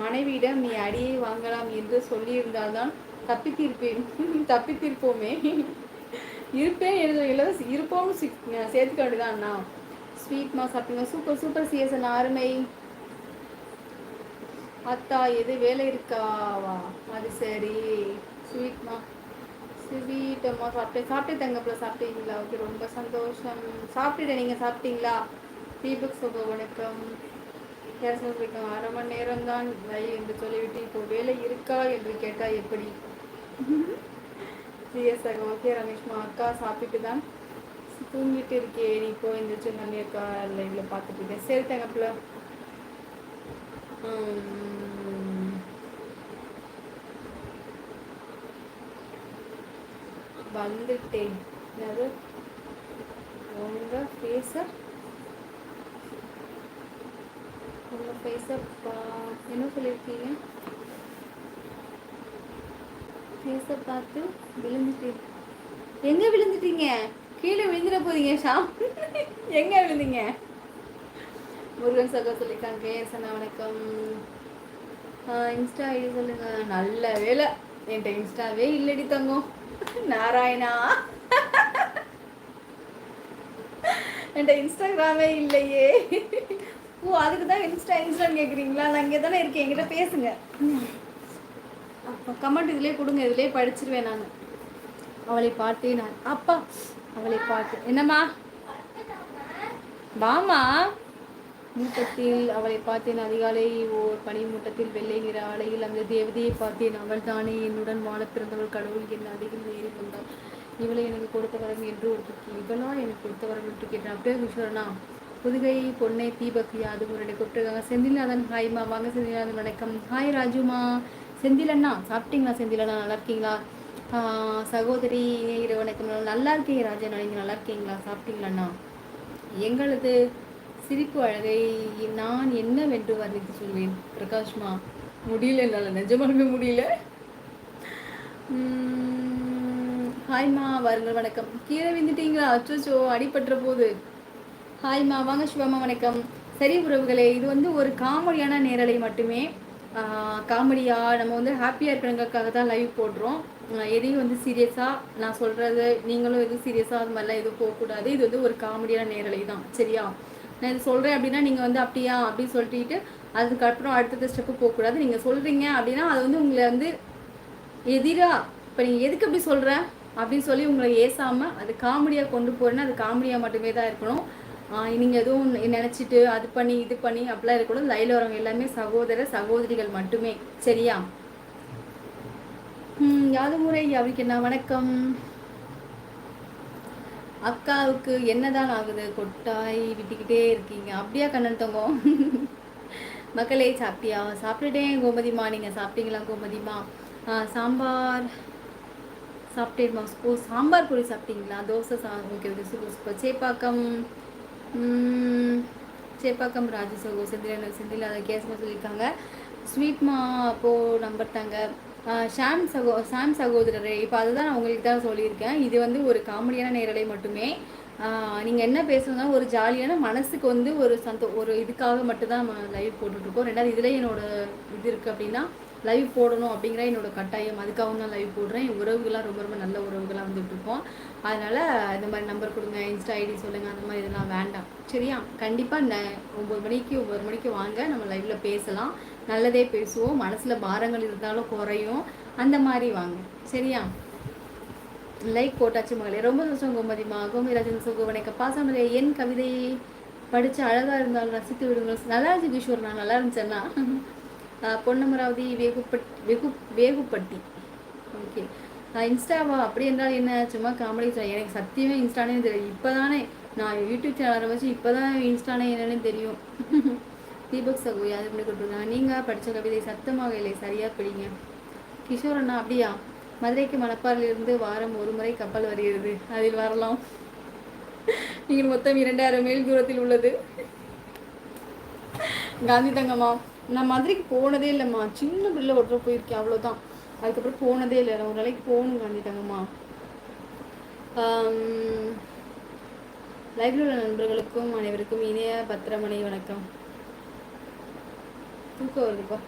மனைவியிடம் நீ அடியை வாங்கலாம் என்று சொல்லியிருந்தால்தான் தப்பித்திருப்போமே. இருப்பேன் இருப்போம்னு சேர்த்துக்க வேண்டியதான் அண்ணா. ஸ்வீட்மா சாப்பிடுங்க. சூப்பர் சூப்பர் சிஎஸ்என் அருமை. அத்தா எது வேலை இருக்காவா? அது சரி. ஸ்வீட்மா ஸ்வீட்டம்மா சாப்பிட்டேன் தங்கப்பில் சாப்பிட்டீங்களா? ஓகே, ரொம்ப சந்தோஷம். சாப்பிட்டுட்டேன். நீங்கள் சாப்பிட்டீங்களா? தீபக் சுப வணக்கம். யார் சொல்லியிருக்காங்க? 1/2 மணி நேரம் தான் என்று சொல்லிவிட்டு இப்போ வேலை இருக்கா என்று கேட்டால் எப்படி? சிஎஸ் ஓகே ரமேஷ்மா. அக்கா சாப்பிட்டு தான் தூங்கிட்டு இருக்கேன். இப்போ இந்த சின்ன அக்கா லைவ்ல பார்த்துட்டு இருக்கேன். சரி தங்கப்பில் வந்துட்டேன். என்னது உங்கள் ஃபேஸை என்ன சொல்லியிருக்கீங்க? ஃபேஸை பார்த்து விழுந்துட்டேன். எங்கே விழுந்துட்டீங்க? கீழே விழுந்துட போறீங்க ஷாம். எங்கே விழுந்தீங்க? முருகன் சகோ சொல்லியிருக்காங்க. கேசனா வணக்கம். இன்ஸ்டா ஐடி சொல்லுங்க. நல்ல வேலை என்கிட்ட இன்ஸ்டாவே இல்லடி தங்கம். நாராயணா என்கிட்ட இன்ஸ்டாகிராமே இல்லையே. ஓ, அதுக்கு தான் இன்ஸ்டான்னு கேட்குறீங்களா? நான் இங்கே தானே இருக்கேன், என்கிட்ட பேசுங்க. அப்போ கமெண்ட் இதிலே கொடுங்க, இதிலே படிச்சிருவேன் நான். அவளை பாட்டு நான் அப்பா அவளை பாட்டு என்னம்மா வாமா. மூட்டத்தில் அவளை பார்த்தேன் அதிகாலை ஓர் பனிமூட்டத்தில் வெள்ளை நிற ஆலையில் அந்த தேவதையை பார்த்தேன். அவள் தானே என்னுடன் வாழ பிறந்தவள். கடவுள் என் அருகில் ஏறி கொண்டாள். இவளை எனக்கு கொடுத்த வரம் என்று ஒரு இவளா எனக்கு கொடுத்த வரம் என்று கேட்டேன். அப்படியே ஈஸ்வரனா. புதுகை பொன்னை தீபக் அது ஒரு கூப்பிட்டுருக்காங்க. செந்தில்நாதன் ஹாய்மா. வாங்க செந்தில்நாதன் வணக்கம். ஹாய் ராஜுமா. செந்திலண்ணா சாப்பிட்டீங்களா? செந்திலண்ணா நல்லா இருக்கீங்களா? சகோதரி வணக்கம். நல்லா இருக்கீங்க ராஜா. நீங்கள் நல்லா இருக்கீங்களா? சாப்பிட்டீங்களாண்ணா? எங்களது சிரிப்பு அழகை நான் என்னவென்று வர்ணித்து சொல்வேன் பிரகாஷ்மா. முடியல, என்னால் நிஜமாலுமே முடியல. ஹாய்மா வாருங்கள் வணக்கம். கீழே விழுந்துட்டீங்களா? அச்சோ அடிபட்டுற போது. ஹாய்மா வாங்க. சிவமா வணக்கம். சரி உறவுகளே, இது வந்து ஒரு காமெடியான நேரலை மட்டுமே. காமெடியாக நம்ம வந்து ஹாப்பியாக இருக்கிறவங்களுக்காக தான் லைவ் போடுறோம். எதையும் வந்து சீரியஸாக நான் சொல்கிறது நீங்களும் எதுவும் சீரியஸாக அது மாதிரிலாம் எதுவும் போகக்கூடாது. இது வந்து ஒரு காமெடியான நேரலை தான், சரியா? நான் இது சொல்கிறேன் அப்படின்னா நீங்கள் வந்து அப்படியா அப்படின்னு சொல்லிட்டு அதுக்கப்புறம் அடுத்தது ஸ்டெப்பு போகக்கூடாது. நீங்கள் சொல்கிறீங்க அப்படின்னா அது வந்து உங்களை வந்து எதிராக இப்போ நீங்கள் எதுக்கு அப்படி சொல்கிறேன் அப்படின்னு சொல்லி உங்களை ஏசாமல் அது காமெடியாக கொண்டு போகிறேன்னா அது காமெடியாக மட்டுமே தான் இருக்கணும். நீங்கள் எதுவும் நினச்சிட்டு அது பண்ணி இது பண்ணி அப்படிலாம் இருக்கக்கூடாது. லைவில் வரவங்க எல்லாமே சகோதர சகோதரிகள் மட்டுமே, சரியா? யாது முறை அவருக்கு என்ன வணக்கம். அக்காவுக்கு என்னதான் ஆகுது? கொட்டாய் விட்டுக்கிட்டே இருக்கீங்க. அப்படியா கண்ணன் தங்கம்? மக்களே சாப்பிட்டியா? சாப்பிட்டுட்டேன் கோமதிமா. நீங்கள் சாப்பிட்டீங்களா கோமதிமா? சாம்பார் சாப்பிட்டேன்மா. ஓ, சாம்பார் பொடி சாப்பிட்டீங்களா? Dosa okay okay super super. Chepauk Raju சகோ செந்தில் அதை கேஸ்மா சொல்லியிருக்காங்க. ஸ்வீட்மா அப்போது நம்பர் தாங்க. ஷாம் சகோதரரே, இப்போ அதுதான் நான் உங்களுக்கு தான் சொல்லியிருக்கேன். இது வந்து ஒரு காமெடியான நேரலை மட்டுமே. நீங்கள் என்ன பேசுகிறதா ஒரு ஜாலியான மனசுக்கு வந்து ஒரு இதுக்காக மட்டும்தான் நம்ம லைவ் போட்டுட்ருக்கோம். ரெண்டாவது இதில் என்னோட இது இருக்குது அப்படின்னா லைவ் போடணும் அப்படிங்கிற என்னோட கட்டாயம். அதுக்காகவும் தான் லைவ் போடுறேன். என் உறவுகளாக ரொம்ப ரொம்ப நல்ல உறவுகளாக வந்துட்டுருக்கோம். அதனால் இந்த மாதிரி நம்பர் கொடுங்க, இன்ஸ்டா ஐடி சொல்லுங்கள், அந்த மாதிரி இதெல்லாம் வேண்டாம், சரியா? கண்டிப்பாக 9 மணிக்கு வாங்க, நம்ம லைவில் பேசலாம். நல்லதே பேசுவோம். மனசில் பாரங்கள் இருந்தாலும் குறையும். அந்த மாதிரி வாங்க, சரியா? லைக் போட்டாச்சு மகளே. ரொம்ப சந்தோஷம் கோமதிமா. கோமதிராஜன் சுகவனைக்க பாசமலே என் கவிதையை படித்து அழகாக இருந்தாலும் ரசித்து விடுங்கள். நல்லா இருந்துச்சு கிஷோர். நான் நல்லா இருந்துச்சேன்னா. பொன்னமராவதி வேகுப்பட்டி. ஓகே, இன்ஸ்டாவா? அப்படி என்றால் என்ன? சும்மா காமெடி. எனக்கு சத்தியமே இன்ஸ்டானே தெரியும். இப்போ தானே நான் யூடியூப் சேனல் ஆரம்பிச்சு இப்போ தான் இன்ஸ்டானே என்னன்னு தெரியும். தீபக் சகோ அது இப்படி கொடுத்துருக்காங்க. நீங்கள் படித்த கவிதை சத்தமாக இல்லை, சரியாக பிடிங்க. கிஷோர் அண்ணா அப்படியா? மதுரைக்கு மணப்பாறையிலிருந்து வாரம் 1 முறை கப்பல் வருகிறது. அதில் வரலாம். நீங்கள் மொத்தம் 2000 மைல் தூரத்தில் உள்ளது. காந்தி தங்கம்மா, நான் மதுரைக்கு போனதே இல்லைம்மா. சின்ன பிள்ளை ஒருத்தர போயிருக்கேன், அவ்வளோதான். அதுக்கப்புறம் போனதே இல்லை. நான் ஒரு நாளைக்கு போகணும் காந்தி தங்கம்மா. லைவ்ல உள்ள நண்பர்களுக்கும் அனைவருக்கும் இனிய 10:30 மணி வணக்கம். தூக்கம் வருதுப்பா.